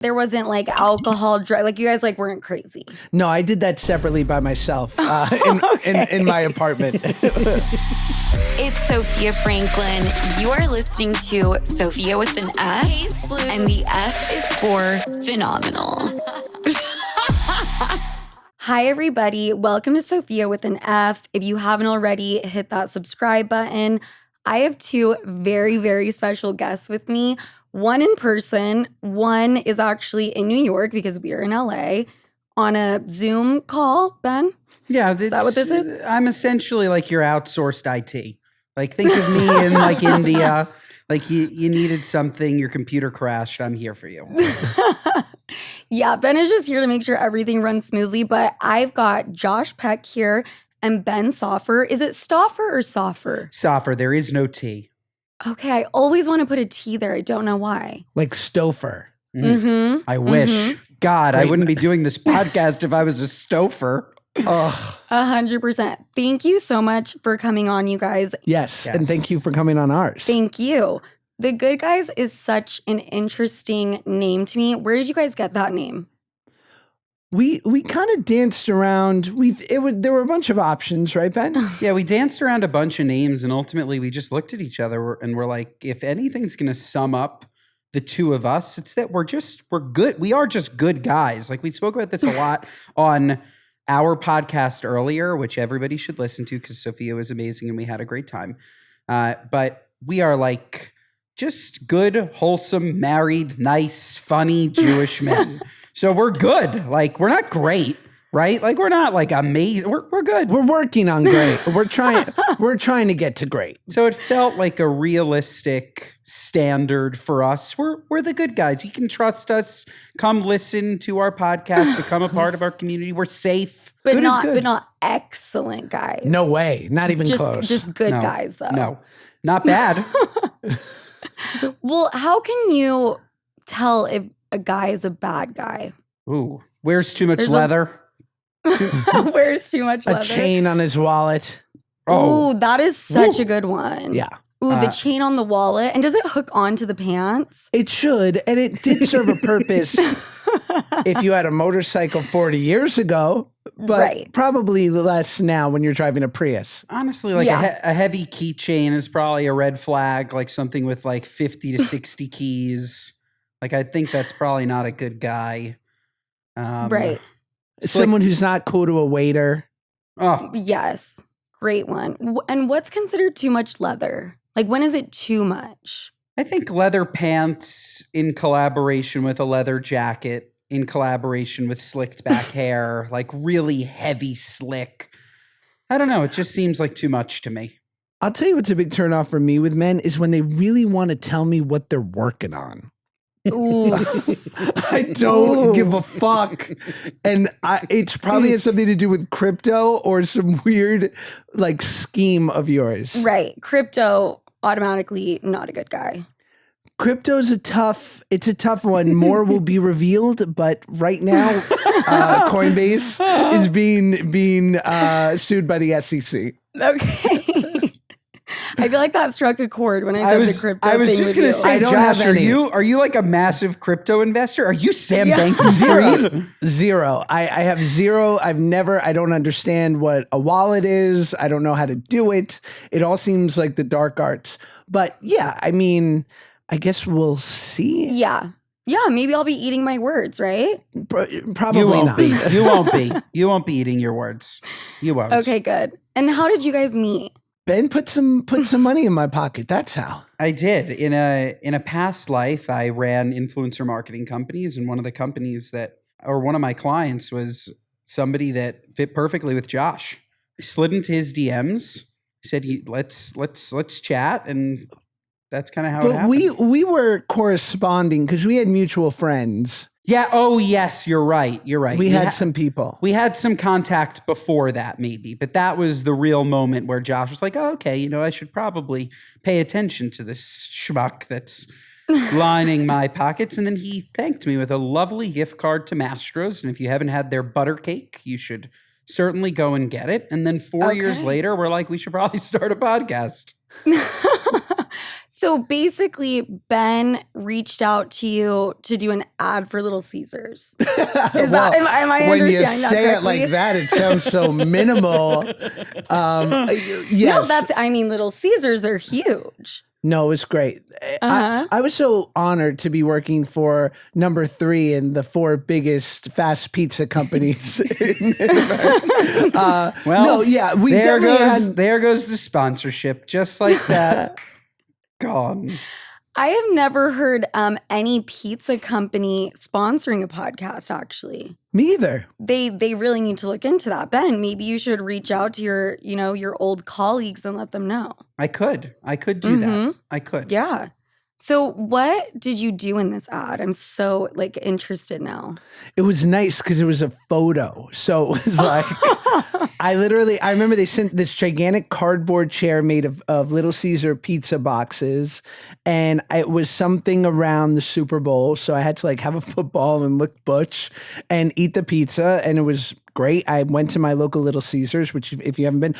There wasn't like alcohol, drug, like you guys like weren't crazy. No, I did that separately by myself in my apartment. It's Sophia Franklin. You are listening to Sophia with an F, and the F is for phenomenal. Hi, everybody. Welcome to Sophia with an F. If you haven't already, hit that subscribe button. I have two very, very special guests with me. One in person, one is actually in New York because we are in LA on a Zoom call, Ben. Yeah. Is that what this is? I'm essentially like your outsourced IT. Like think of me in like India, like you needed something, your computer crashed, I'm here for you. Yeah, Ben is just here to make sure everything runs smoothly, but I've got Josh Peck here and Ben Soffer. Is it Stoffer or Soffer? Soffer, there is no T. Okay, I always want to put a T there. I don't know why. Like Stouffer. Mm-hmm. I wish. God, I wouldn't be doing this podcast if I was a stouffer. Oh, 100%. Thank you so much for coming on, you guys. yes. And thank you for coming on ours. Thank you. The Good Guys is such an interesting name to me. Where did you guys get that name? We kind of danced around. There were a bunch of options, right, Ben? Yeah, we danced around a bunch of names and ultimately we just looked at each other and we're like, if anything's going to sum up the two of us, it's that we're good. We are just good guys. Like we spoke about this a lot on our podcast earlier, which everybody should listen to because Sophia was amazing and we had a great time. But we are like just good, wholesome, married, nice, funny Jewish men. So we're good. Like we're not great, right? Like we're not like amazing. We're good. We're working on great. We're trying to get to great. So it felt like a realistic standard for us. We're the good guys. You can trust us. Come listen to our podcast. Become a part of our community. We're safe. But good not, is good. but not excellent guys. No way. Not even close. Just good No. guys, though. No, not bad. Well, how can you tell if a guy is a bad guy? Ooh, wears too much There's leather. Wears too much a leather. chain on his wallet. Oh, Ooh, that is such a good one. Yeah. Ooh, the chain on the wallet. And does it hook onto the pants? It should. And it did serve a purpose if you had a motorcycle 40 years ago, but Right. probably less now when you're driving a Prius. honestly, like Yeah. a heavy keychain is probably a red flag. Like something with like 50 to 60 keys. Like I think that's probably not a good guy. Right. Someone who's not cool to a waiter. Oh, Yes. Great one. And what's considered too much leather? Like, when is it too much? I think leather pants in collaboration with a leather jacket, in collaboration with slicked back hair, like really heavy slick. I don't know. It just seems like too much to me. I'll tell you what's a big turnoff for me with men is when they really want to tell me what they're working on. Ooh. I don't give a fuck. And it's probably has something to do with crypto or some weird like scheme of yours. Right. Crypto, automatically not a good guy. Crypto's a tough one. More will be revealed, but right now, Coinbase is being sued by the SEC. Okay. I feel like that struck a chord when I said the crypto I was thing just with gonna you. say, I don't Josh, have are any. you like a massive crypto investor? Are you Sam Yeah. Bankman-Fried? Zero. I have zero. I don't understand what a wallet is. I don't know how to do it. It all seems like the dark arts. But yeah, I mean, I guess we'll see. Yeah. Yeah, maybe I'll be eating my words, right? Probably You won't not. be. You won't be. You won't be eating your words. You won't. Okay, good. And how did you guys meet? Ben put some money in my pocket. That's how. I did. In a past life, I ran influencer marketing companies, and one of my clients was somebody that fit perfectly with Josh. I slid into his DMs, said, let's chat, and that's kind of how it But happened. we were corresponding because we had mutual friends. Yeah. Oh, yes. You're right. We had some people. We had some contact before that, maybe, but that was the real moment where Josh was like, oh, okay, I should probably pay attention to this schmuck that's lining my pockets. And then he thanked me with a lovely gift card to Mastro's. And if you haven't had their butter cake, you should certainly go and get it. And then 4 years Okay. later, we're like, we should probably start a podcast. So basically, Ben reached out to you to do an ad for Little Caesars. Is that, am I when you understanding that say it correctly? like that, it sounds so minimal. Yes. No, Little Caesars are huge. No, it's great. I was so honored to be working for number 3 in the 4 biggest fast pizza companies. There goes the sponsorship, just like that. Gone. I have never heard any pizza company sponsoring a podcast, actually. Me either. They really need to look into that. Ben, maybe you should reach out to your old colleagues and let them know. I could do that. I could. Yeah. So what did you do in this ad? I'm so interested now. It was nice because it was a photo. So it was like, I remember they sent this gigantic cardboard chair made of Little Caesar pizza boxes. And it was something around the Super Bowl. So I had to have a football and look butch and eat the pizza. And it was great. I went to my local Little Caesars, which if you haven't been...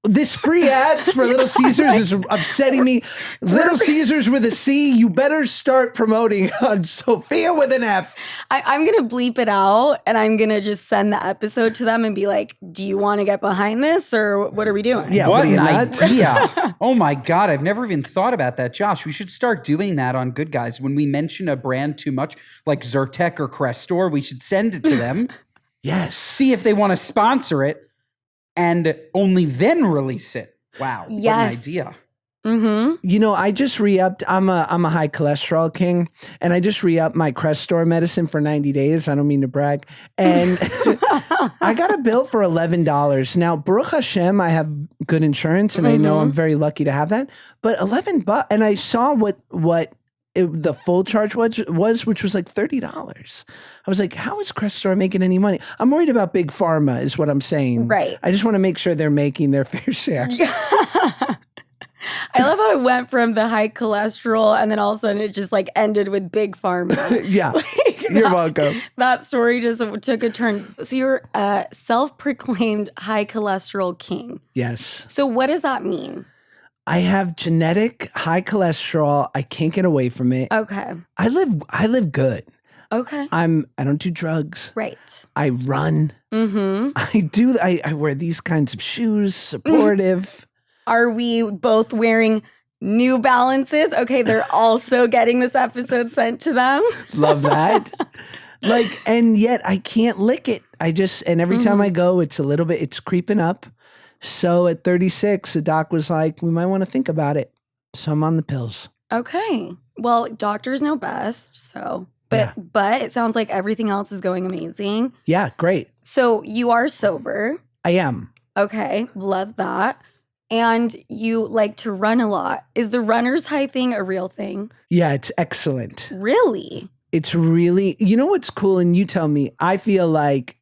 This free ads for Little Caesars is upsetting me. Little Caesars with a C, you better start promoting on Sofia with an F. I'm going to bleep it out and I'm going to just send the episode to them and be like, do you want to get behind this or what are we doing? Yeah, what an idea. Oh my God, I've never even thought about that. Josh, we should start doing that on Good Guys. When we mention a brand too much, like Zyrtec or Crestor, we should send it to them. Yes. See if they want to sponsor it. And only then release it. Wow. Yes. What an idea. Mm-hmm. I just re-upped. I'm a high cholesterol king, and I just re-upped my Crestor medicine for 90 days. I don't mean to brag. And I got a bill for $11. Now, Baruch Hashem, I have good insurance, and I know I'm very lucky to have that. But $11, and I saw what the full charge was, which was like $30. I was like, how is Crestor making any money? I'm worried about Big Pharma is what I'm saying. Right. I just want to make sure they're making their fair share. I love how it went from the high cholesterol and then all of a sudden it just ended with Big Pharma. Yeah. You're welcome. That story just took a turn. So you're a self-proclaimed high cholesterol king. Yes. So what does that mean? I have genetic high cholesterol. I can't get away from it. Okay. I live good. Okay. I don't do drugs. Right. I run. Mm-hmm. I wear these kinds of shoes, supportive. Are we both wearing New Balances? Okay, they're also getting this episode sent to them. Love that. And yet I can't lick it. And every time I go, it's creeping up. So at 36, the doc was like, we might want to think about it. So I'm on the pills. Okay. Well, doctors know best, so. But it sounds like everything else is going amazing. Yeah, great. So you are sober. I am. Okay, love that. And you like to run a lot. Is the runner's high thing a real thing? Yeah, it's excellent. Really? It's really, you know what's cool? And you tell me, I feel like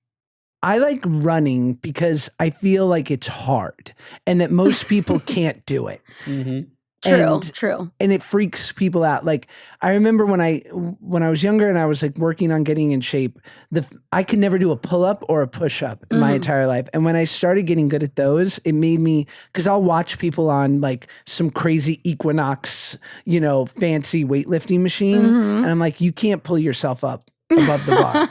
I like running because I feel like it's hard and that most people can't do it. Mm-hmm. True. And it freaks people out. I remember when I was younger and I was working on getting in shape, I could never do a pull-up or a push-up in my entire life. And when I started getting good at those, it made me, because I'll watch people on some crazy Equinox, fancy weightlifting machine. And I'm like, you can't pull yourself up above the bar.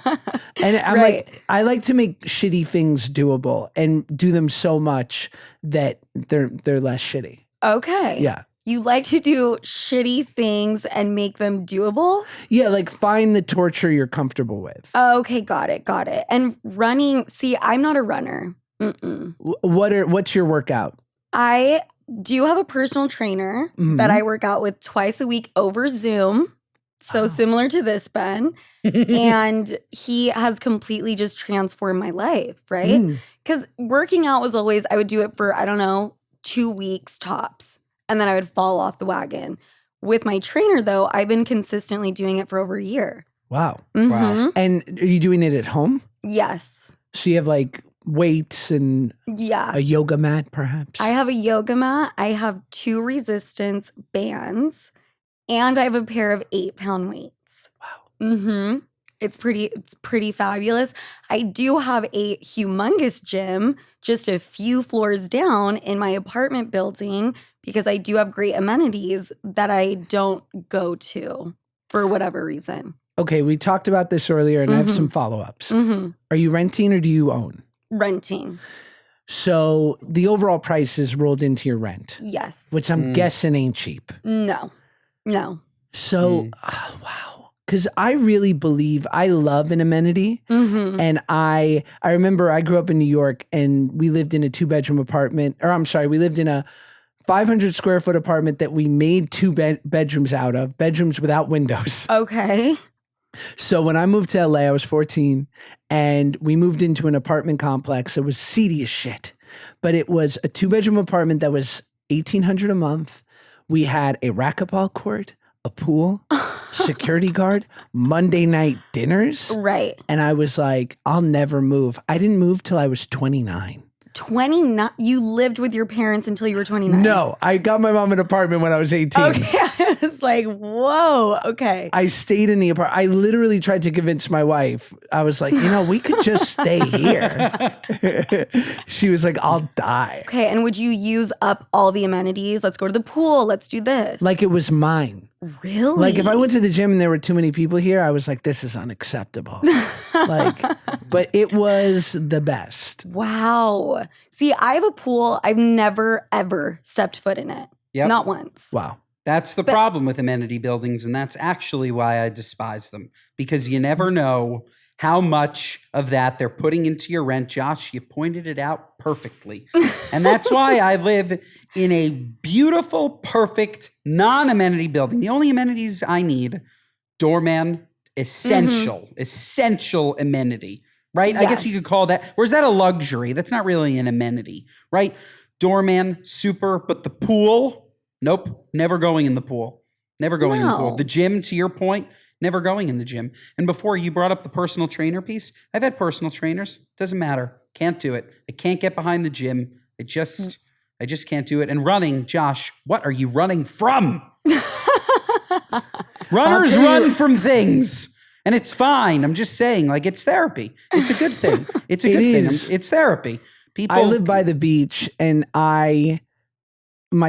And I'm I like to make shitty things doable and do them so much that they're less shitty. Okay. Yeah. You like to do shitty things and make them doable? Yeah, find the torture you're comfortable with. Okay, got it. And running, see, I'm not a runner. What's your workout? I do have a personal trainer that I work out with twice a week over Zoom. So similar to this, Ben. And he has completely just transformed my life, right? Because working out was always, I would do it for, 2 weeks tops. And then I would fall off the wagon. With my trainer, though, I've been consistently doing it for over a year. Wow. Wow. And are you doing it at home? Yes. So you have weights and a yoga mat, perhaps? I have a yoga mat. I have 2 resistance bands. And I have a pair of 8-pound weights. Wow. It's pretty fabulous. I do have a humongous gym just a few floors down in my apartment building because I do have great amenities that I don't go to for whatever reason. Okay, we talked about this earlier, and I have some follow-ups. Are you renting or do you own? Renting. So the overall price is rolled into your rent. Yes. Which I'm guessing ain't cheap. No. So, wow. Because I really believe I love an amenity. And I remember I grew up in New York and we lived in a 2-bedroom apartment. Or I'm sorry, we lived in a 500 square foot apartment that we made 2 bedrooms out of, bedrooms without windows. Okay. So when I moved to LA, I was 14 and we moved into an apartment complex. It was seedy as shit, but it was a 2-bedroom apartment that was $1,800 a month. We had a racquetball court, a pool, security guard, Monday night dinners. Right. And I was like, I'll never move. I didn't move till I was 29. 29? You lived with your parents until you were 29? No, I got my mom an apartment when I was 18. Okay, I was like, whoa, okay. I stayed in the apartment. I literally tried to convince my wife. I was like, we could just stay here. She was like, I'll die. Okay, and would you use up all the amenities? Let's go to the pool. Let's do this. Like it was mine. Really? Like if I went to the gym and there were too many people here, I was like, this is unacceptable. But it was the best. Wow. See, I have a pool. I've never, ever stepped foot in it. Yep. Not once. Wow. That's the problem with amenity buildings, and that's actually why I despise them, because you never know how much of that they're putting into your rent. Josh, you pointed it out perfectly. And that's why I live in a beautiful, perfect, non-amenity building. The only amenities I need, doorman, essential amenity, right? Yes. I guess you could call that, or is that a luxury? That's not really an amenity, right? Doorman, super, but the pool, nope, never going in the pool. Never going in the pool. The gym, to your point, never going in the gym. And before you brought up the personal trainer piece, I've had personal trainers. Doesn't matter. Can't do it. I can't get behind the gym. I just can't do it. And running, Josh, what are you running from? Runners run from things. And it's fine. I'm just saying, like, it's therapy. It's a good thing. It's a good thing. It's therapy. People. I live by the beach and my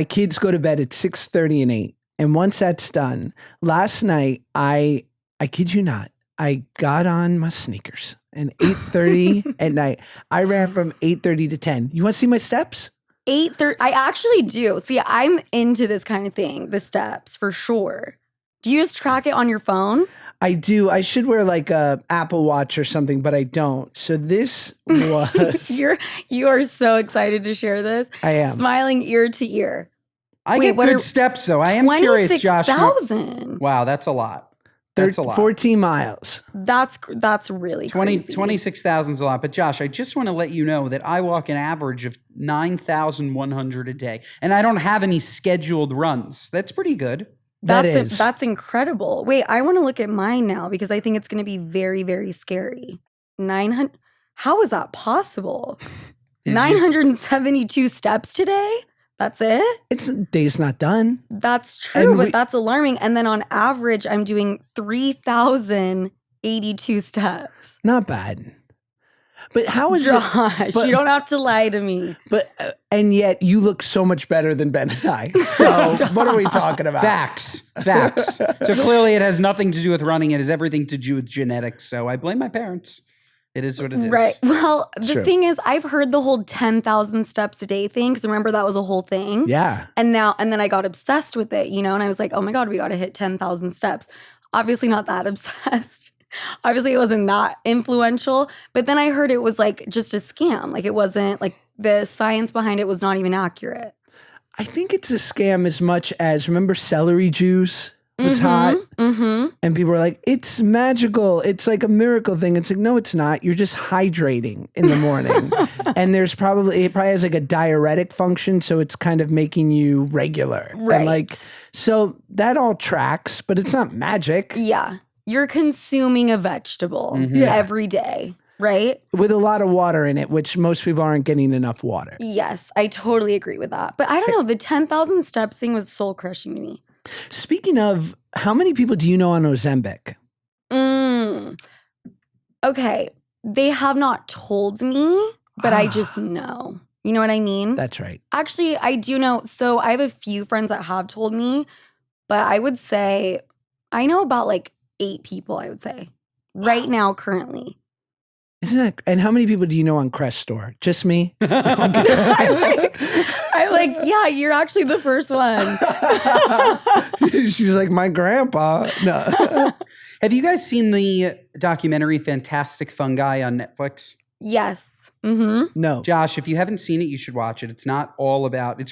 kids go to bed at 6:30 and 8. And once that's done, last night, I kid you not, I got on my sneakers and 8:30 at night, I ran from 8:30 to 10. You want to see my steps? 8:30. I actually do. See, I'm into this kind of thing, the steps, for sure. Do you just track it on your phone? I do. I should wear like a Apple Watch or something, but I don't. So this was... You are so excited to share this. I am. Smiling ear to ear. I get good steps, though. I am curious, Josh. 26,000. Wow, that's a lot. That's a lot. 14 miles. That's really crazy. 26,000 is a lot. But Josh, I just want to let you know that I walk an average of 9,100 a day. And I don't have any scheduled runs. That's pretty good. That's incredible. Wait, I want to look at mine now because I think it's going to be very, very scary. 900. How is that possible? 972 steps today? That's it? It's day's not done. That's true, but that's alarming. And then on average, I'm doing 3,082 steps. Not bad. But how is Josh, you don't have to lie to me. But and yet you look so much better than Ben and I. So what are we talking about? Facts. So clearly it has nothing to do with running. It has everything to do with genetics. So I blame my parents. It is what it is. Right. Well, the thing is, I've heard the whole 10,000 steps a day thing. Because remember, that was a whole thing. Yeah. And then I got obsessed with it, and I was like, oh my God, we got to hit 10,000 steps. Obviously not that obsessed. Obviously it wasn't that influential. But then I heard it was like just a scam. Like it wasn't like the science behind it was not even accurate. I think it's a scam as much as, remember celery juice was hot? Mm-hmm. And people were like, it's magical. It's like a miracle thing. It's like, no, it's not. You're just hydrating in the morning. And it probably has like a diuretic function. So it's kind of making you regular. Right. And so that all tracks, but it's not magic. Yeah. You're consuming a vegetable every day, right? With a lot of water in it, which most people aren't getting enough water. Yes, I totally agree with that. But I don't know, the 10,000 steps thing was soul crushing to me. Speaking of, how many people do you know on Ozempic? Okay, they have not told me, but I just know. You know what I mean? That's right. Actually, I do know. So I have a few friends that have told me, but I would say I know about like 8 people, I would say, right now, currently. Isn't that? And how many people do you know on Crest Store? Just me? I'm like, yeah, you're actually the first one. She's like, my grandpa. No. Have you guys seen the documentary Fantastic Fungi on Netflix? Yes. Mm-hmm. No. Josh, if you haven't seen it, you should watch it. It's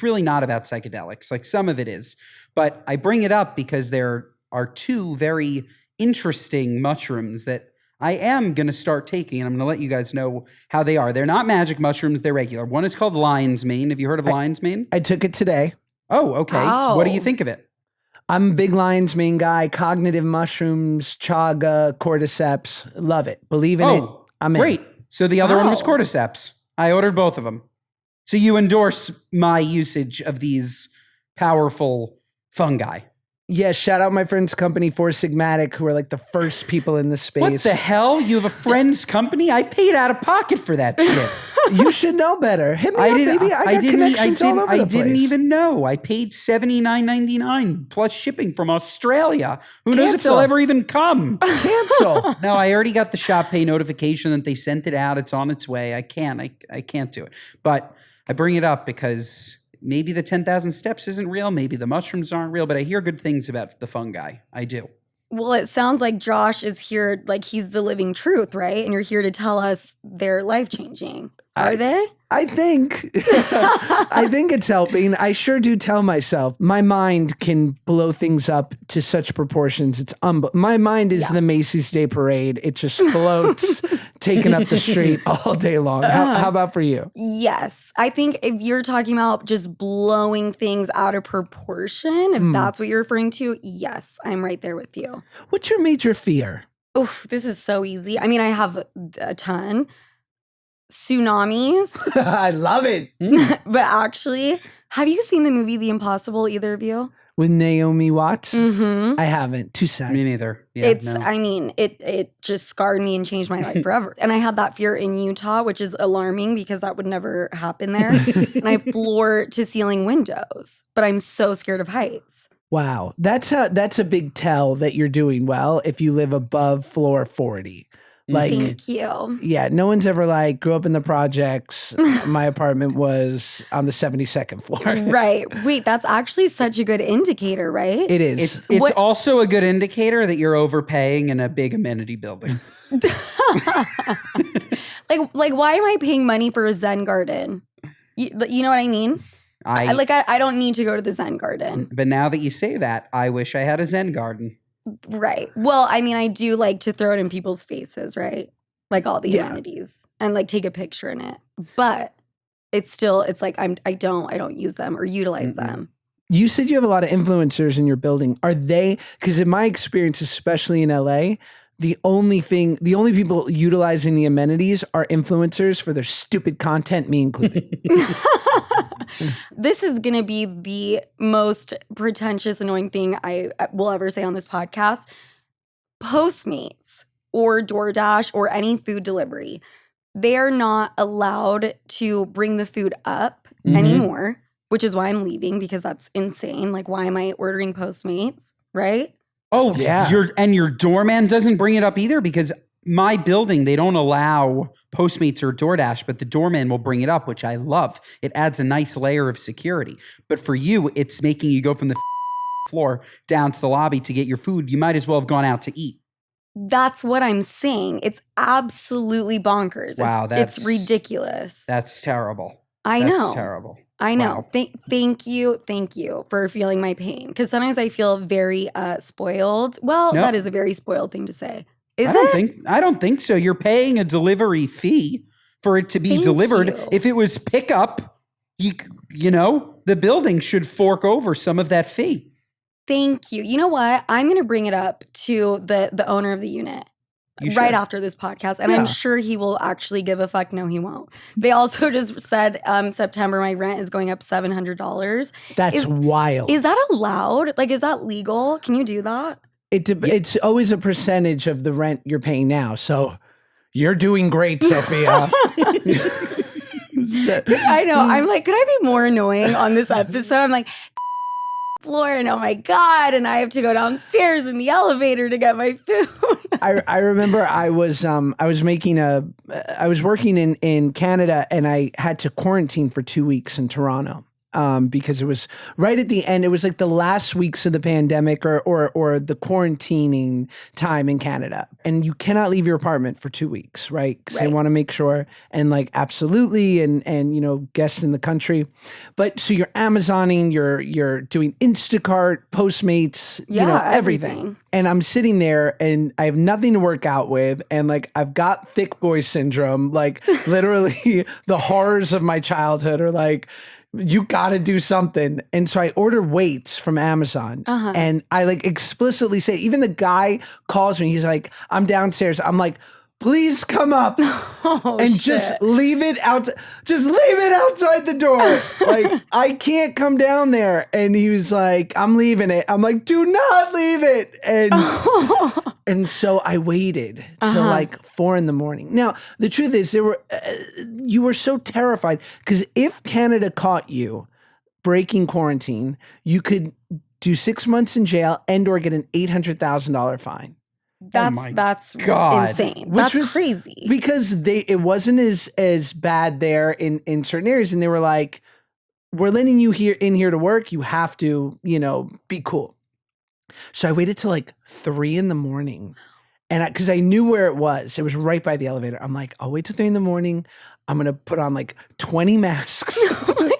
really not about psychedelics. Like some of it is. But I bring it up because there are 2 very interesting mushrooms that I am going to start taking, and I'm going to let you guys know how they are. They're not magic mushrooms. They're regular. One is called lion's mane. Have you heard of lion's mane? I took it today. Oh, okay. So what do you think of it? I'm a big lion's mane guy. Cognitive mushrooms, chaga, cordyceps. Love it. Believe in it. I'm in. Great. So the other one was cordyceps. I ordered both of them. So you endorse my usage of these powerful fungi. Yeah, shout out my friend's company, Four Sigmatic, who are like the first people in this space. What the hell? You have a friend's company? I paid out of pocket for that shit. You should know better. Hit me up, baby. I got connections all over the place. I didn't even know. I paid $79.99 plus shipping from Australia. Who knows if they'll ever even come? Cancel. No, I already got the shop pay notification that they sent it out. It's on its way. I can't do it. But I bring it up because maybe the 10,000 steps isn't real. Maybe the mushrooms aren't real, but I hear good things about the fungi. I do. Well, it sounds like Josh is here, like he's the living truth, right? And you're here to tell us they're life-changing. Are they? I think it's helping. I sure do tell myself my mind can blow things up to such proportions. It's my mind is the Macy's Day Parade. It just floats, taking up the street all day long. How about for you? Yes. I think if you're talking about just blowing things out of proportion, if that's what you're referring to, yes, I'm right there with you. What's your major fear? Oof, this is so easy. I mean, I have a ton. Tsunamis. I love it. But actually, have you seen the movie The Impossible, either of you? With Naomi Watts? Mm-hmm. I haven't. Too sad. Me neither. Yeah, I mean, it just scarred me and changed my life forever. And I had that fear in Utah, which is alarming because that would never happen there. And I have floor to ceiling windows, but I'm so scared of heights. Wow. That's a big tell that you're doing well if you live above floor 40. Like, thank you. Yeah, no one's ever like, grew up in the projects. My apartment was on the 72nd floor. Right. Wait, that's actually such a good indicator, right? It is. It's also a good indicator that you're overpaying in a big amenity building. like why am I paying money for a Zen garden? You know what I mean? I don't need to go to the Zen garden. But now that you say that, I wish I had a Zen garden. Right. Well, I mean, I do like to throw it in people's faces, right? Like all the amenities and like take a picture in it. But it's like I don't use them or utilize them. You said you have a lot of influencers in your building. Are they, because in my experience, especially in LA, the only people utilizing the amenities are influencers for their stupid content, me included. This is going to be the most pretentious, annoying thing I will ever say on this podcast. Postmates or DoorDash or any food delivery, they are not allowed to bring the food up anymore, which is why I'm leaving because that's insane. Like, why am I ordering Postmates, right? Oh, yeah. Your doorman doesn't bring it up either because my building, they don't allow Postmates or DoorDash, but the doorman will bring it up, which I love. It adds a nice layer of security. But for you, it's making you go from the floor down to the lobby to get your food. You might as well have gone out to eat. That's what I'm saying. It's absolutely bonkers. Wow, it's ridiculous. That's terrible. I know. That's terrible. I know. Wow. Thank you for feeling my pain. Because sometimes I feel very spoiled. Well, that is a very spoiled thing to say. I don't think so. You're paying a delivery fee for it to be delivered. If it was pickup, you know, the building should fork over some of that fee. Thank you. You know what? I'm going to bring it up to the owner of the unit right after this podcast. And I'm sure he will actually give a fuck. No, he won't. They also just said September, my rent is going up $700. That's wild. Is that allowed? Like, is that legal? Can you do that? It's always a percentage of the rent you're paying now. So you're doing great, Sophia. I know. I'm like, could I be more annoying on this episode? I'm like, floor, and oh my God, and I have to go downstairs in the elevator to get my food. I remember I was working in Canada, and I had to quarantine for 2 weeks in Toronto. Because it was right at the end. It was like the last weeks of the pandemic or the quarantining time in Canada. And you cannot leave your apartment for 2 weeks, right? Because they want to make sure, and like absolutely, and you know, guests in the country. But so you're Amazoning, you're doing Instacart, Postmates, you know, everything. And I'm sitting there and I have nothing to work out with. And like, I've got thick boy syndrome, like literally the horrors of my childhood are like, you got to do something. And so I order weights from Amazon and I like explicitly say, even the guy calls me, he's like, I'm downstairs. I'm like, please come up and just leave it out. Just leave it outside the door. Like, I can't come down there. And he was like, I'm leaving it. I'm like, do not leave it. And so I waited till like 4 a.m. Now, the truth is you were so terrified because if Canada caught you breaking quarantine, you could do 6 months in jail and or get an $800,000 fine. That's insane. That's crazy. Because it wasn't as bad there in certain areas, and they were like, we're letting you in here to work. You have to, you know, be cool. So I waited till like 3 a.m. and because I knew where it was. It was right by the elevator. I'm like, I'll wait till 3 a.m. I'm going to put on like 20 masks.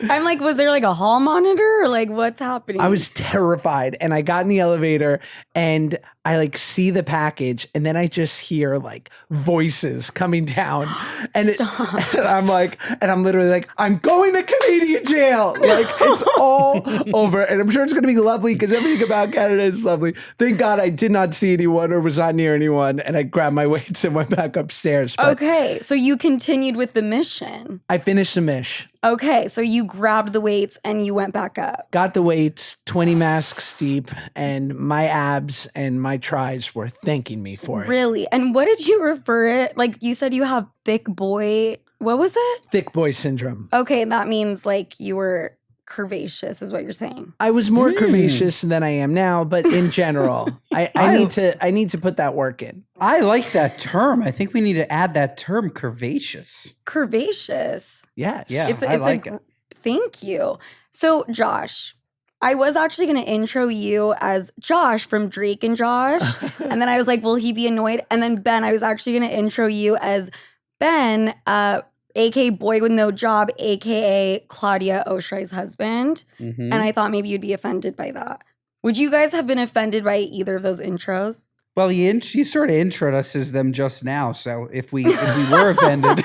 I'm like, was there like a hall monitor or like what's happening? I was terrified, and I got in the elevator and I like see the package, and then I just hear like voices coming down, and, and I'm like, and I'm literally like, I'm going to Canadian jail. Like, it's all over, and I'm sure it's going to be lovely because everything about Canada is lovely. Thank God I did not see anyone or was not near anyone, and I grabbed my weights and went back upstairs. But okay, so you continued with the mission. I finished the mish. Okay, so you grabbed the weights and you went back up. Got the weights, 20 masks deep, and my abs and my tries were thanking me for it. Really? And what did you refer it? Like you said you have thick boy, what was it? Thick boy syndrome. Okay, that means like you were curvaceous is what you're saying. I was more curvaceous than I am now, but in general, I need to put that work in. I like that term. I think we need to add that term, curvaceous. Curvaceous. Yes. Yeah, I like it. Thank you. So, Josh, I was actually going to intro you as Josh from Drake and Josh. And then I was like, will he be annoyed? And then Ben, I was actually going to intro you as Ben, a.k.a. Boy with No Job, a.k.a. Claudia Oshry's husband. Mm-hmm. And I thought maybe you'd be offended by that. Would you guys have been offended by either of those intros? Well, you sort of introed us as them just now. So if we were offended,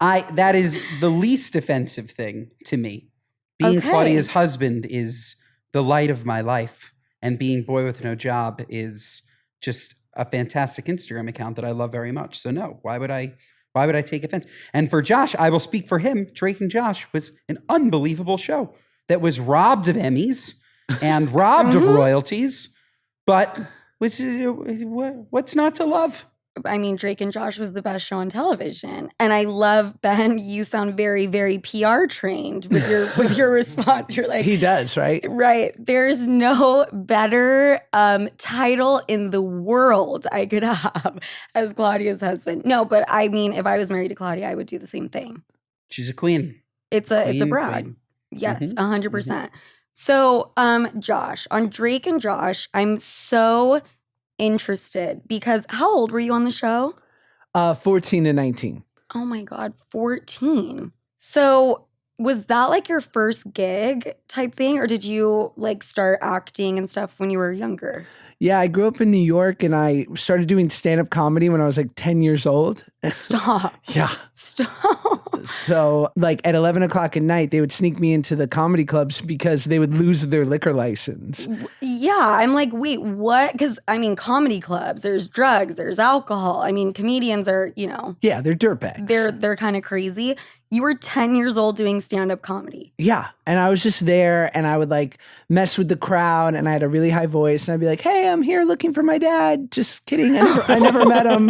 that is the least offensive thing to me. Being Claudia's husband is the light of my life, and being Boy with No Job is just a fantastic Instagram account that I love very much. So no, why would I take offense? And for Josh, I will speak for him. Drake and Josh was an unbelievable show that was robbed of Emmys and robbed of royalties, but what's not to love? I mean, Drake and Josh was the best show on television. And I love, Ben, you sound very, very PR trained with your response. You're like, he does, right? Right. There's no better title in the world I could have as Claudia's husband. No, but I mean, if I was married to Claudia, I would do the same thing. She's a queen. It's a brag. Queen. Yes, 100%. So, Josh, on Drake and Josh, I'm so interested because how old were you on the show? 14 and 19. Oh my God, 14. So was that like your first gig type thing, or did you like start acting and stuff when you were younger? Yeah, I grew up in New York, and I started doing stand-up comedy when I was like 10 years old. Stop. Yeah. Stop. So like at 11 o'clock at night, they would sneak me into the comedy clubs because they would lose their liquor license. Yeah, I'm like, wait, what? Because I mean, comedy clubs, there's drugs, there's alcohol. I mean, comedians are, Yeah, they're dirtbags. They're kind of crazy. You were 10 years old doing stand-up comedy. Yeah. And I was just there, and I would like mess with the crowd, and I had a really high voice, and I'd be like, hey, I'm here looking for my dad. Just kidding. I never met him.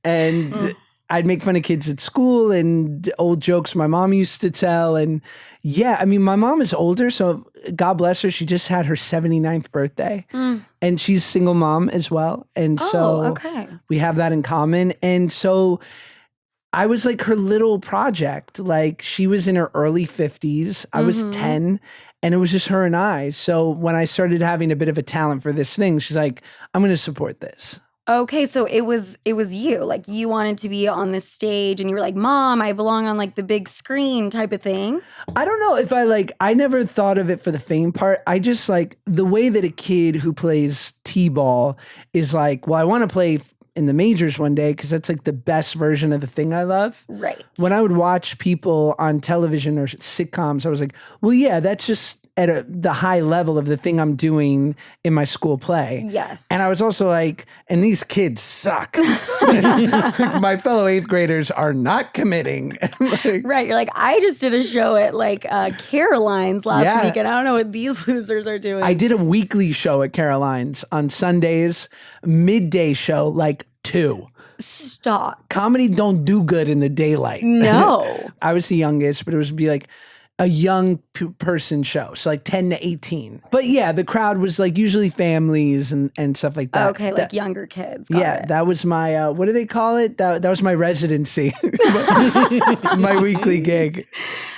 And I'd make fun of kids at school and old jokes my mom used to tell. And yeah, I mean, my mom is older, so God bless her. She just had her 79th birthday and she's a single mom as well. And so we have that in common. And so I was like her little project. Like she was in her early 50s. I was 10 and it was just her and I. So when I started having a bit of a talent for this thing, she's like, I'm going to support this. Okay, so it was you. Like you wanted to be on this stage and you were like, Mom, I belong on like the big screen type of thing. I don't know if I never thought of it for the fame part. I just like the way that a kid who plays T-ball is like, well, I want to play in the majors one day because that's like the best version of the thing I love. Right. When I would watch people on television or sitcoms, I was like, well, yeah, that's just at the high level of the thing I'm doing in my school play. Yes. And I was also like, and these kids suck. My fellow 8th graders are not committing. Right. You're like, I just did a show at like Caroline's last week and I don't know what these losers are doing. I did a weekly show at Caroline's on Sundays, midday show, like 2. Stop. Comedy don't do good in the daylight. No. I was the youngest, but it would be like a young person show. So like 10 to 18. But yeah, the crowd was like usually families and stuff like that. Okay, like younger kids. Got it. That was my, what do they call it? That was my residency, my weekly gig.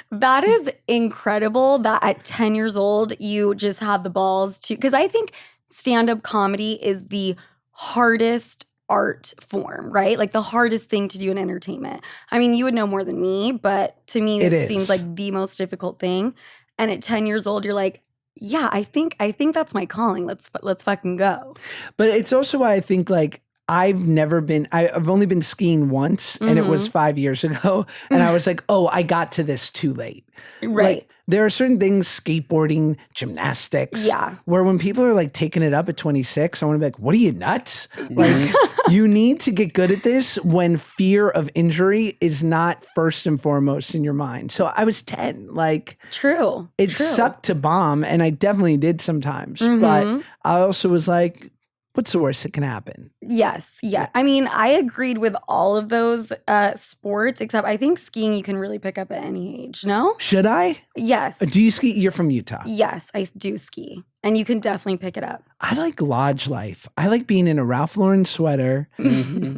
That is incredible that at 10 years old, you just had the balls to, because I think stand-up comedy is the hardest art form, right? Like the hardest thing to do in entertainment. I mean, you would know more than me, but to me, it seems like the most difficult thing. And at 10 years old, you're like, yeah, I think that's my calling. Let's fucking go. But it's also why I think like I've only been skiing once and it was 5 years ago. And I was like, oh, I got to this too late. Right. Like, there are certain things, skateboarding, gymnastics, where when people are like taking it up at 26, I want to be like, what are you, nuts? Like, you need to get good at this when fear of injury is not first and foremost in your mind. So I was 10, like. True. It sucked to bomb, and I definitely did sometimes. But I also was like, what's the worst that can happen? Yes. Yeah. I mean, I agreed with all of those sports, except I think skiing you can really pick up at any age, no? Should I? Yes. Do you ski? You're from Utah. Yes, I do ski. And you can definitely pick it up. I like lodge life. I like being in a Ralph Lauren sweater,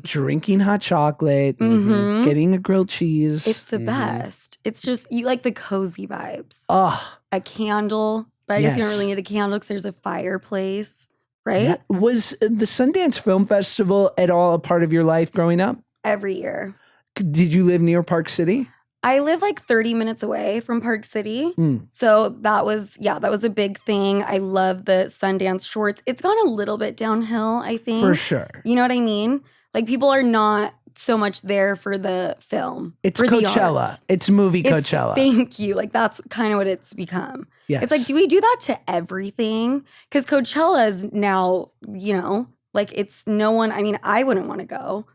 drinking hot chocolate, getting a grilled cheese. It's the best. It's just, you like the cozy vibes. Oh. A candle. But I guess you don't really need a candle because there's a fireplace. Right? Yeah. Was the Sundance Film Festival at all a part of your life growing up? Every year. Did you live near Park City? I live like 30 minutes away from Park City. So that was a big thing. I love the Sundance shorts. It's gone a little bit downhill, I think. For sure. You know what I mean? Like people are not so much there for the film. It's Coachella. It's movie Coachella. Thank you. Like that's kind of what it's become. Yes. It's like, do we do that to everything? Because Coachella is now, you know, like it's no one, I mean, I wouldn't want to go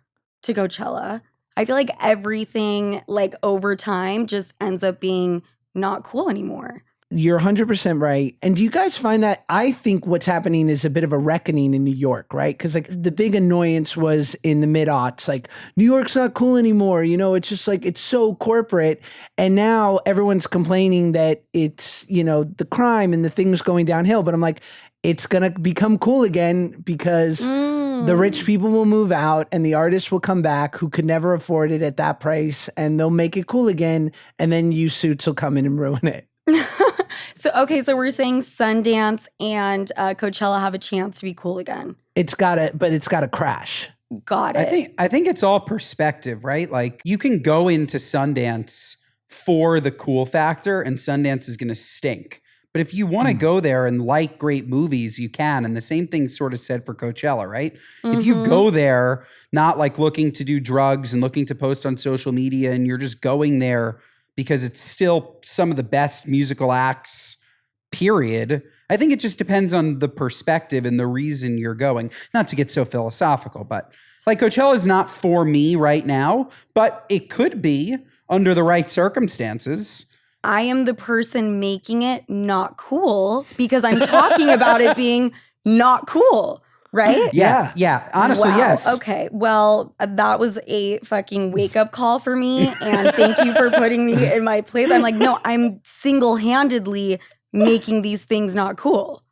to Coachella. I feel like everything like over time just ends up being not cool anymore. You're 100% right. And do you guys find that? I think what's happening is a bit of a reckoning in New York, right? Because like the big annoyance was in the mid-aughts, like New York's not cool anymore. You know, it's just like, it's so corporate. And now everyone's complaining that it's, you know, the crime and the things going downhill. But I'm like, it's going to become cool again because the rich people will move out and the artists will come back who could never afford it at that price and they'll make it cool again. And then you suits will come in and ruin it. So we're saying Sundance and Coachella have a chance to be cool again. It's gotta crash. Got it. I think it's all perspective, right? Like you can go into Sundance for the cool factor and Sundance is going to stink. But if you want to go there and like great movies, you can. And the same thing sort of said for Coachella, right? If you go there not like looking to do drugs and looking to post on social media and you're just going there because it's still some of the best musical acts, period. I think it just depends on the perspective and the reason you're going. Not to get so philosophical, but like Coachella is not for me right now, but it could be under the right circumstances. I am the person making it not cool because I'm talking about it being not cool. right? Yeah. Honestly, Wow. yes. Okay. Well, that was a fucking wake up call for me. And thank you for putting me in my place. I'm like, no, I'm single-handedly making these things not cool.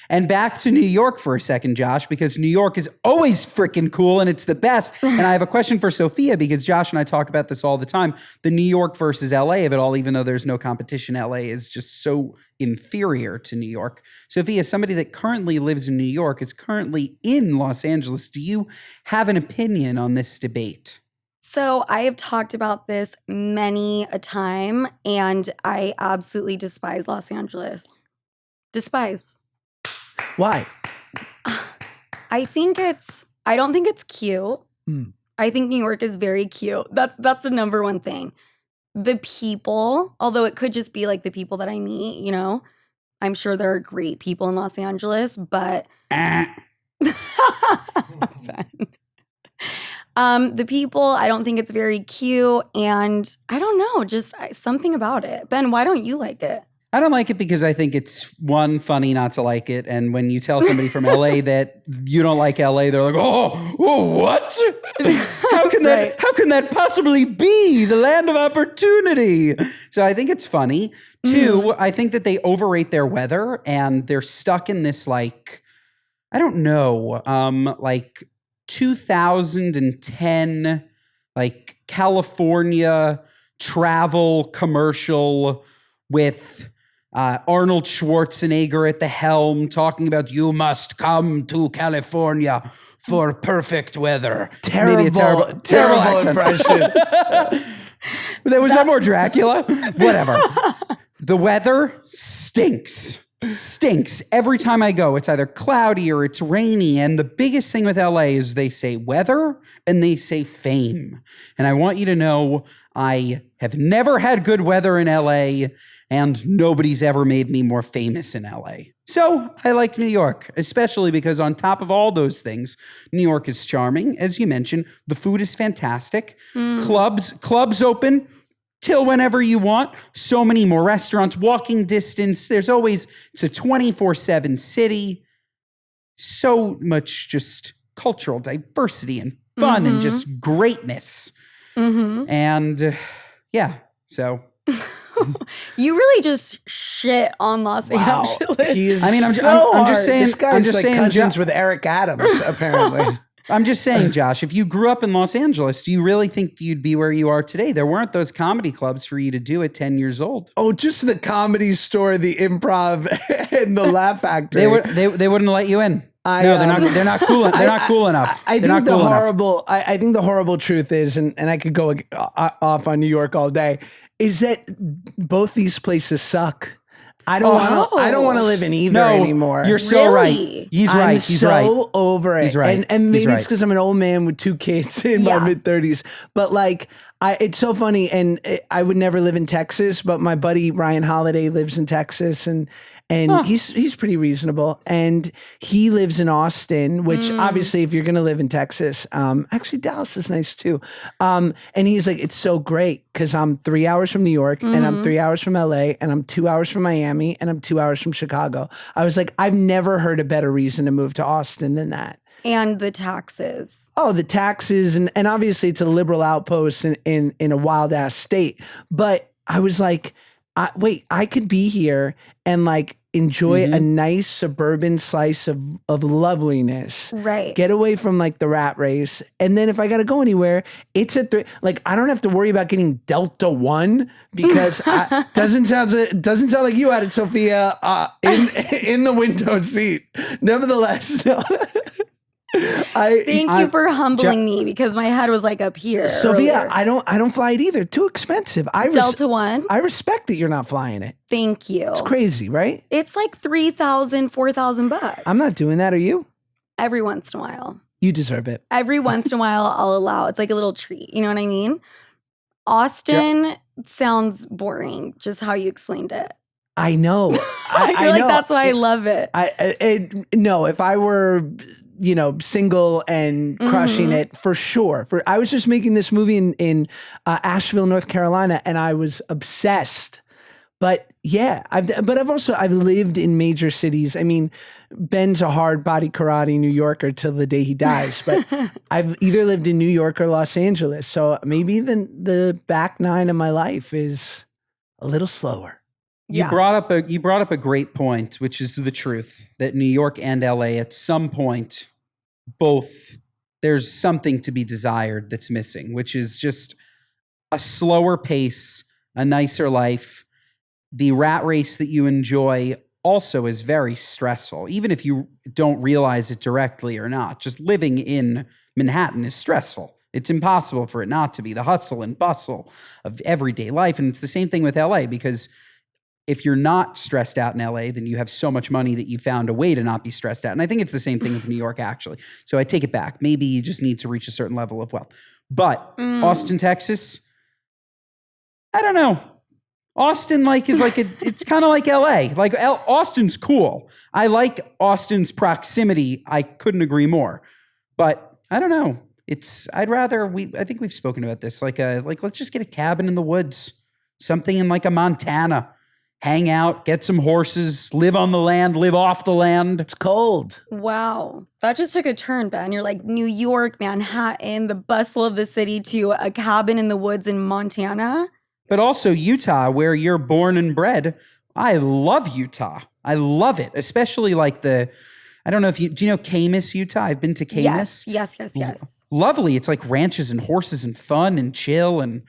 And back to New York for a second, Josh, because New York is always freaking cool and it's the best. And I have a question for Sophia because Josh and I talk about this all the time. The New York versus LA of it all, even though there's no competition, LA is just so inferior to New York. Sophia, somebody that currently lives in New York, is currently in Los Angeles. Do you have an opinion on this debate? So I have talked about this many a time, and I absolutely despise Los Angeles. Despise. Why? I don't think it's cute. I think New York is very cute. That's the number one thing. The people, although it could just be like the people that I meet, you know, I'm sure there are great people in Los Angeles, but the people, I don't think it's very cute, and I don't know, just something about it. Ben, why don't you like it? I don't like it because I think it's one, funny not to like it. And when you tell somebody from LA that you don't like LA, they're like, oh, what? How can Right. how can that possibly be the land of opportunity? So I think it's funny. Two, I think that they overrate their weather and they're stuck in this like, I don't know, like 2010, like California travel commercial with Arnold Schwarzenegger at the helm talking about you must come to California for perfect weather. Maybe a terrible accent. impression. Was that more Dracula? Whatever. The weather stinks. Stinks. Every time I go, it's either cloudy or it's rainy. And the biggest thing with LA is they say weather and they say fame. And I want you to know I have never had good weather in LA and nobody's ever made me more famous in LA. So I like New York, especially because on top of all those things, New York is charming. As you mentioned, the food is fantastic. Clubs open till whenever you want. So many more restaurants, walking distance. It's a 24/7 city. So much just cultural diversity and fun and just greatness. And so... You really just shit on Los Angeles. I'm just saying. This guy's like cousins with Eric Adams, apparently. I'm just saying, Josh, if you grew up in Los Angeles, do you really think you'd be where you are today? There weren't those comedy clubs for you to do at 10 years old. Oh, just the Comedy Store, the Improv, and the Laugh Factory. They wouldn't let you in. They're not cool. They're not cool enough. I think the horrible truth is, and I could go off on New York all day, is that both these places suck. I don't want to live in either anymore. You're so right. He's right. He's so over it. He's right. And maybe it's because I'm an old man with 2 kids in my mid-30s. But like, it's so funny. And I would never live in Texas, but my buddy Ryan Holiday lives in Texas, and he's pretty reasonable. And he lives in Austin, which obviously if you're going to live in Texas, actually Dallas is nice too. And he's like, it's so great because I'm 3 hours from New York and I'm 3 hours from LA and I'm 2 hours from Miami and I'm 2 hours from Chicago. I was like, I've never heard a better reason to move to Austin than that. And the taxes. Oh, the taxes. And obviously it's a liberal outpost in a wild ass state. But I was like, I could be here and like enjoy a nice suburban slice of loveliness. Right. Get away from like the rat race. And then if I got to go anywhere, it's like I don't have to worry about getting Delta 1 because doesn't sound like you had it, Sophia, in the window seat. Nevertheless, no. Thank you for humbling me because my head was like up here. Sophia, earlier. I don't fly it either. Too expensive. Delta 1? I respect that you're not flying it. Thank you. It's crazy, right? It's like $3,000, $4,000. I'm not doing that. Are you? Every once in a while. You deserve it. Every once in a while, I'll allow. It's like a little treat. You know what I mean? Austin sounds boring, just how you explained it. I know. I know. That's why I love it. No, if I were, single and crushing it, for sure. I was just making this movie in Asheville, North Carolina, and I was obsessed. But, Yeah, I've lived in major cities. I mean, Ben's a hard body karate New Yorker till the day he dies, but I've either lived in New York or Los Angeles. So maybe the back nine of my life is a little slower. You Yeah. brought up a great point, which is the truth that New York and LA at some point, both, there's something to be desired that's missing, which is just a slower pace, a nicer life. The rat race that you enjoy also is very stressful, even if you don't realize it directly or not. Just living in Manhattan is stressful. It's impossible for it not to be. The hustle and bustle of everyday life. And it's the same thing with LA, because if you're not stressed out in LA, then you have so much money that you found a way to not be stressed out. And I think it's the same thing with New York, actually. So I take it back. Maybe you just need to reach a certain level of wealth. But Austin, Texas, I don't know. Austin it's kind of like LA. Austin's cool. I like Austin's proximity. I couldn't agree more. But I don't know. I think we've spoken about this. Let's just get a cabin in the woods. Something in a Montana. Hang out, get some horses, live on the land, live off the land. It's cold. Wow. That just took a turn, Ben. You're like New York, Manhattan, the bustle of the city, to a cabin in the woods in Montana. But also Utah, where you're born and bred. I love Utah. I love it, especially I don't know do you know Camas, Utah? I've been to Camas. Yes. Lovely. It's like ranches and horses and fun and chill and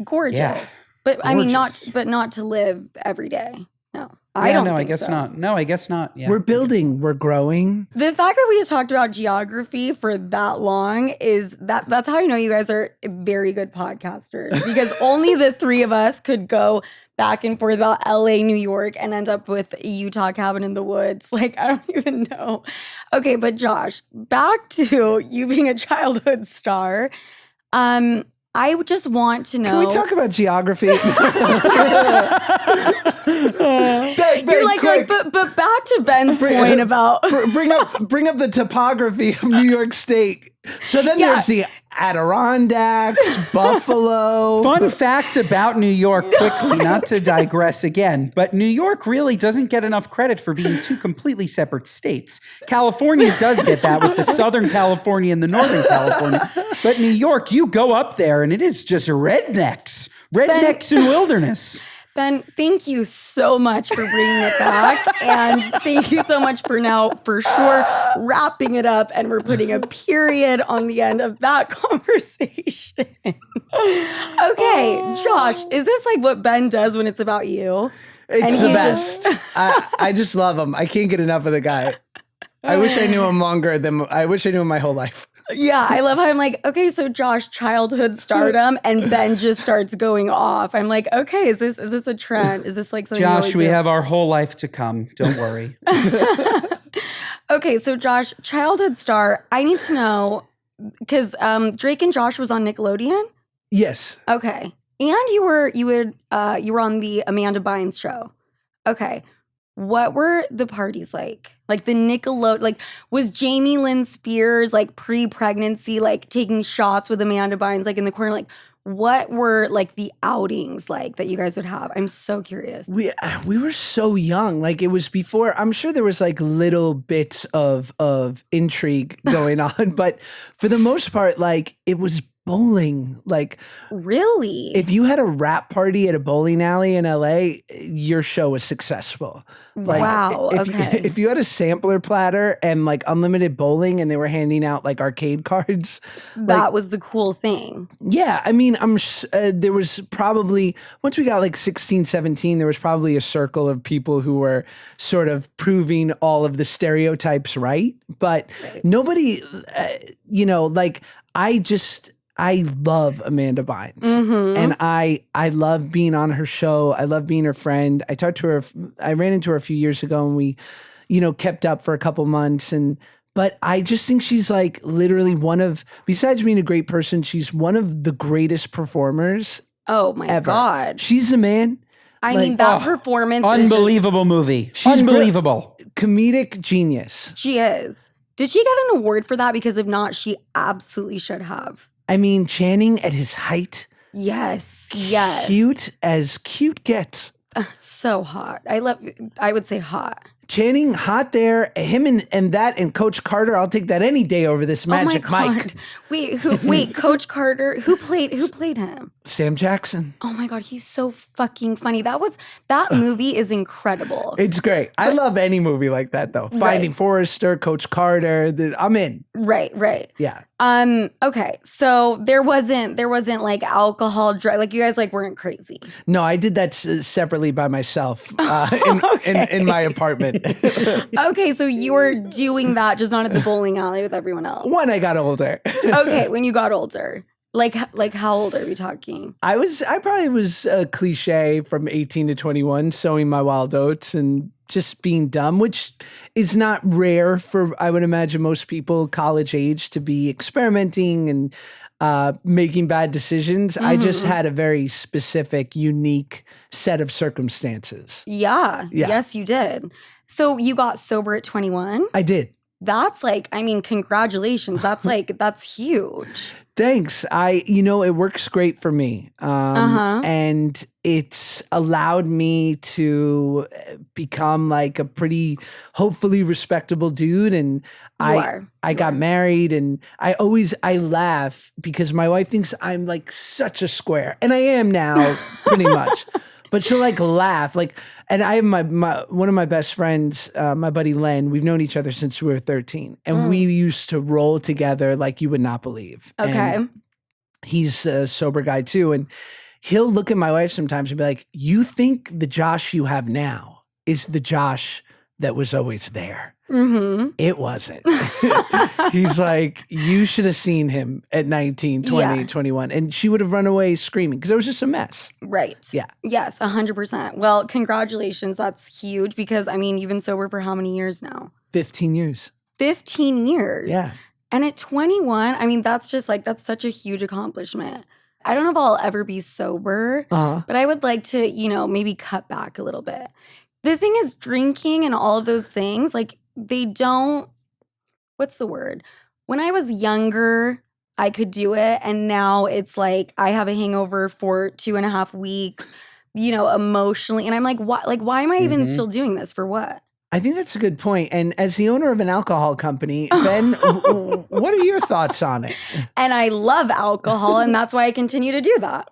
Gorgeous. Yeah. But I mean, Gorgeous. not to live every day. No, I don't know. I think guess so. not. No, I guess not. Yeah, We're building, we're growing. The fact that we just talked about geography for that long is that's how I know you guys are very good podcasters, because only the three of us could go back and forth about LA, New York, and end up with a Utah cabin in the woods. I don't even know. Okay, but Josh, back to you being a childhood star. I would just want to know. Can we talk about geography? You're quick. but back to Ben's point about bring up the topography of New York State. So then there's the Adirondacks, Buffalo. Fun fact about New York, quickly, not to digress again, but New York really doesn't get enough credit for being two completely separate states. California does get that with the Southern California and the Northern California. But New York, you go up there and it is just rednecks and wilderness. Ben, thank you so much for bringing it back. And thank you so much for now, for sure, wrapping it up. And we're putting a period on the end of that conversation. Okay, Josh, is this what Ben does when it's about you? It's the best. I just love him. I can't get enough of the guy. I wish I knew him I wish I knew him my whole life. Yeah, I love how I'm okay, so Josh, childhood stardom, and Ben just starts going off. I'm okay, is this a trend? Is this something Josh, we have our whole life to come. Don't worry. Okay, so Josh, childhood star, I need to know, because Drake and Josh was on Nickelodeon? Yes. Okay. And you were on the Amanda Bynes show. Okay. What were the parties like? The Nickelodeon, was Jamie Lynn Spears pre-pregnancy, taking shots with Amanda Bynes in the corner? What were the outings that you guys would have? I'm so curious. We were so young. It was before. I'm sure there was little bits of intrigue going on, but for the most part, it was bowling. Really? If you had a rap party at a bowling alley in LA, your show was successful. Wow. Okay. If you had a sampler platter and unlimited bowling and they were handing out arcade cards, that was the cool thing. Yeah. I mean, there was probably, once we got 16, 17, there was probably a circle of people who were sort of proving all of the stereotypes right. But nobody, I love Amanda Bynes, and I love being on her show. I love being her friend. I talked to her. I ran into her a few years ago, and we, kept up for a couple months. But I just think she's literally besides being a great person, she's one of the greatest performers. Oh my ever. God. She's a man. I mean, that performance unbelievable movie. She's unbelievable. Comedic genius. She is. Did she get an award for that? Because if not, she absolutely should have. I mean, Channing at his height. Yes. Cute as cute gets. So hot. I would say hot. Channing, hot there. Him and Coach Carter. I'll take that any day over this Magic Mike. Wait, Coach Carter. Who played him? Sam Jackson. Oh my God, he's so fucking funny. That movie is incredible. It's great. I love any movie like that though. Finding Forrester, Coach Carter. I'm in. Right. Yeah. Okay. So there wasn't like alcohol, like you guys like weren't crazy. No, I did that separately by myself in my apartment. Okay, so you were doing that just not at the bowling alley with everyone else. When I got older. Okay, when you got older. Like how old are we talking? I probably was a cliche from 18 to 21, sowing my wild oats and just being dumb, which is not rare for, I would imagine, most people college age to be experimenting and making bad decisions. I just had a very specific, unique set of circumstances. Yeah. Yes, you did. So you got sober at 21? I did. That's congratulations. That's huge. Thanks. It works great for me. And it's allowed me to become like a pretty, hopefully respectable dude. And I got married, and I laugh because my wife thinks I'm like such a square, and I am now pretty much. But she'll like laugh, and I have my one of my best friends, my buddy Len. We've known each other since we were 13, and we used to roll together like you would not believe. Okay, and he's a sober guy too, and he'll look at my wife sometimes and be like, "You think the Josh you have now is the Josh that was always there?" Mm-hmm. It wasn't. He's like, you should have seen him at 19, 20, 21. And she would have run away screaming because it was just a mess. Right. Yeah. Yes, 100%. Well, congratulations. That's huge because, you've been sober for how many years now? 15 years. 15 years? Yeah. And at 21, that's just that's such a huge accomplishment. I don't know if I'll ever be sober, but I would like to, maybe cut back a little bit. The thing is, drinking and all of those things, they don't, what's the word? When I was younger, I could do it. And now it's I have a hangover for 2.5 weeks, emotionally. And I'm like, why am I even still doing this? For what? I think that's a good point. And as the owner of an alcohol company, Ben, what are your thoughts on it? And I love alcohol, and that's why I continue to do that.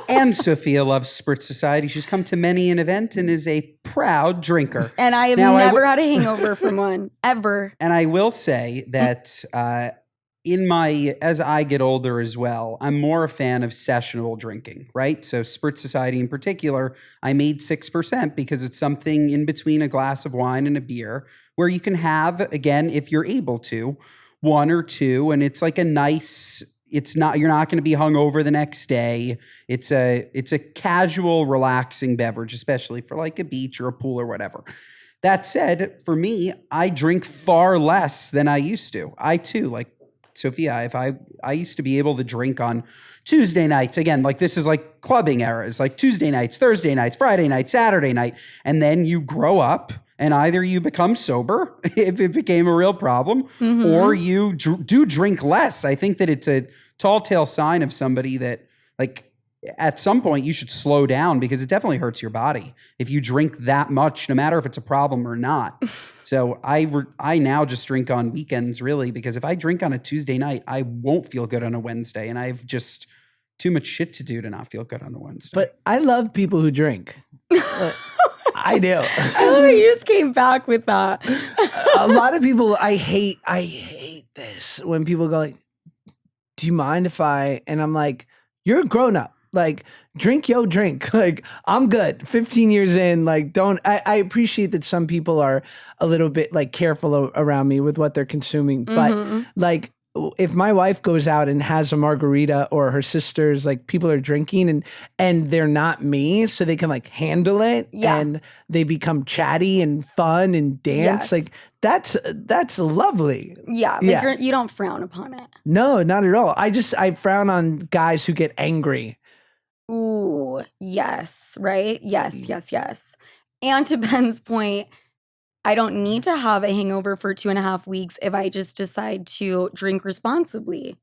And Sofia loves Spritz Society. She's come to many an event and is a proud drinker. And I have never had a hangover from one, ever. And I will say that as I get older as well, I'm more a fan of sessionable drinking, right? So Spritz Society in particular, I made 6% because it's something in between a glass of wine and a beer where you can have, again, if you're able to, one or two, and it's like a nice... you're not going to be hungover the next day. It's a casual, relaxing beverage, especially for like a beach or a pool or whatever. That said, for me, I drink far less than I used to. I too, like Sofia, I used to be able to drink on Tuesday nights. Again, this is like clubbing eras, like Tuesday nights, Thursday nights, Friday night, Saturday night. And then you grow up and either you become sober if it became a real problem, or you do drink less. I think that it's a tall tale sign of somebody that at some point you should slow down because it definitely hurts your body if you drink that much, no matter if it's a problem or not. So I now just drink on weekends really, because if I drink on a Tuesday night, I won't feel good on a Wednesday, and I've just too much shit to do to not feel good on a Wednesday. But I love people who drink. I do. I love you just came back with that. A lot of people, I hate this when people go like, do you mind if and I'm like, you're a grown up. Drink your drink. I'm good. 15 years in, I appreciate that some people are a little bit careful around me with what they're consuming. But if my wife goes out and has a margarita, or her sisters, people are drinking and they're not me, so they can handle it, and they become chatty and fun and dance. Yes. That's lovely. Yeah. You don't frown upon it. No, not at all. I frown on guys who get angry. Ooh, yes. Right. Yes. And to Ben's point, I don't need to have a hangover for 2.5 weeks if I just decide to drink responsibly.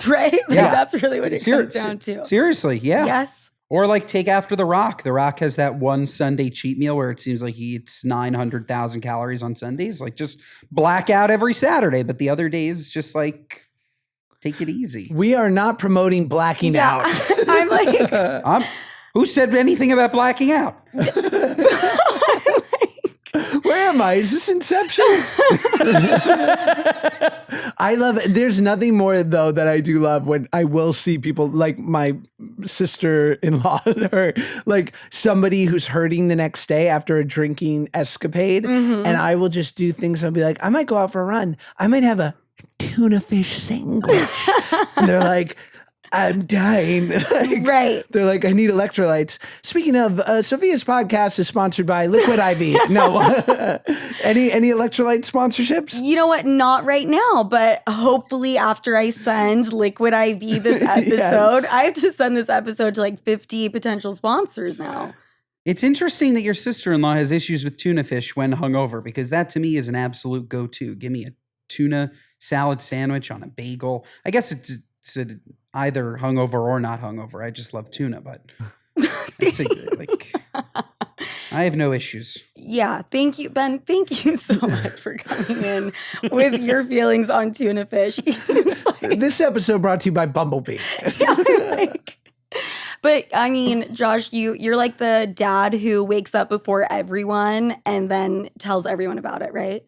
Right? Yeah. That's really what it comes down to. Seriously, yeah. Yes. Or like take after The Rock. The Rock has that one Sunday cheat meal where it seems like he eats 900,000 calories on Sundays. Like just black out every Saturday, but the other days just like take it easy. We are not promoting blacking out. I'm like, Who said anything about blacking out? Where am I? Is this Inception? I love it. There's nothing more though that I do love when I will see people like my sister-in-law or like somebody who's hurting the next day after a drinking escapade. And I will just do things. I'll be like, I might go out for a run. I might have a tuna fish sandwich. And they're like, I'm dying. right. They're like, I need electrolytes. Speaking of, Sofia's podcast is sponsored by Liquid IV. No, any electrolyte sponsorships? You know what? Not right now, but hopefully after I send Liquid IV this episode, I have to send this episode to like 50 potential sponsors now. It's interesting that your sister-in-law has issues with tuna fish when hungover, because that to me is an absolute go-to. Give me a tuna salad sandwich on a bagel. I guess it's either hungover or not hungover. I just love tuna, but I have no issues. Yeah. Thank you, Ben. Thank you so much for coming in with your feelings on tuna fish. This episode brought to you by Bumblebee. But I mean, Josh, you're like the dad who wakes up before everyone and then tells everyone about it, right?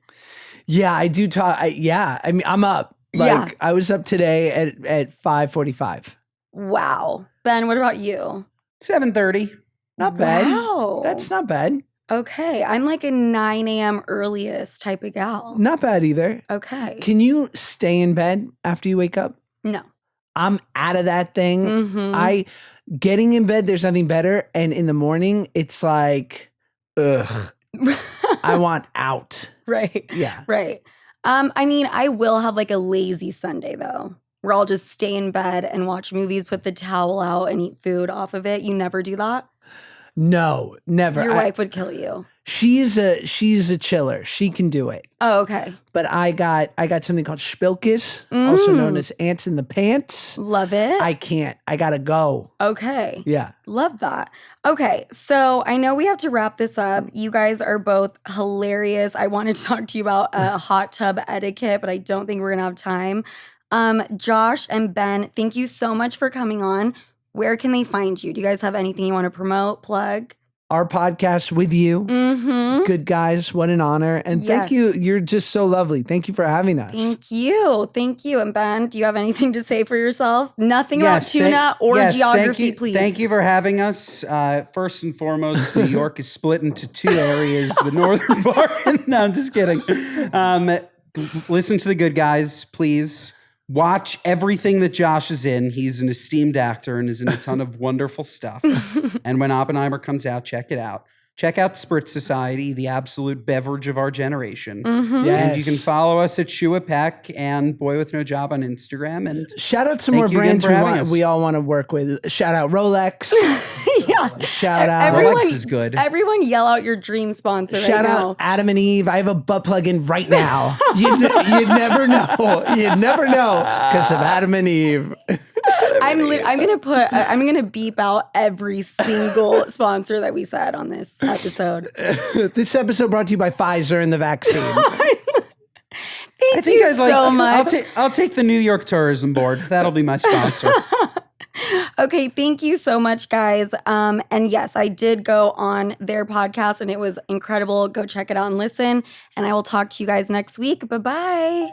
Yeah, I do talk. I mean, I'm up. Like I was up today at 5:45. Wow. Ben, what about you? 7:30. Not bad. Wow. That's not bad. Okay. I'm like a 9 a.m. earliest type of gal. Not bad either. Okay. Can you stay in bed after you wake up? No. I'm out of that thing. Getting in bed, there's nothing better. And in the morning, it's like, ugh. I want out. Right. Yeah. Right. I mean, I will have like a lazy Sunday though, where I'll just stay in bed and watch movies, put the towel out and eat food off of it. You never do that? No, never. Your wife would kill you. She's a chiller. She can do it. Oh, okay. But I got something called spilkis, also known as ants in the pants. Love it. I can't. I gotta go. Okay. Yeah. Love that. Okay. So I know we have to wrap this up. You guys are both hilarious. I wanted to talk to you about hot tub etiquette, but I don't think we're gonna have time. Josh and Ben, thank you so much for coming on. Where can they find you? Do you guys have anything you want to promote, plug? Our podcast with you. Good guys. What an honor. And thank you. You're just so lovely. Thank you for having us. Thank you. Thank you. And Ben, do you have anything to say for yourself? Nothing about tuna or geography, please. Thank you for having us. First and foremost, New York is split into two areas, the northern part. No, I'm just kidding. Listen to the good guys, please. Watch everything that Josh is in. He's an esteemed actor and is in a ton of wonderful stuff. And when Oppenheimer comes out, check it out. Check out Spritz Society, the absolute beverage of our generation. Yes. And you can follow us at Shua Peck and Boy With No Job on Instagram. And shout out some more brands we all want to work with. Shout out Rolex. Shout out. Rolex is good. Everyone yell out your dream sponsor Shout out Adam and Eve. I have a butt plug in right now. You'd never know. You'd never know because of Adam and Eve. I'm gonna beep out every single sponsor that we said on this episode. This episode brought to you by Pfizer and the vaccine. Thank you so much. I'll take the New York Tourism Board. That'll be my sponsor. Okay, thank you so much, guys. And yes, I did go on their podcast and it was incredible. Go check it out and listen. And I will talk to you guys next week. Bye-bye.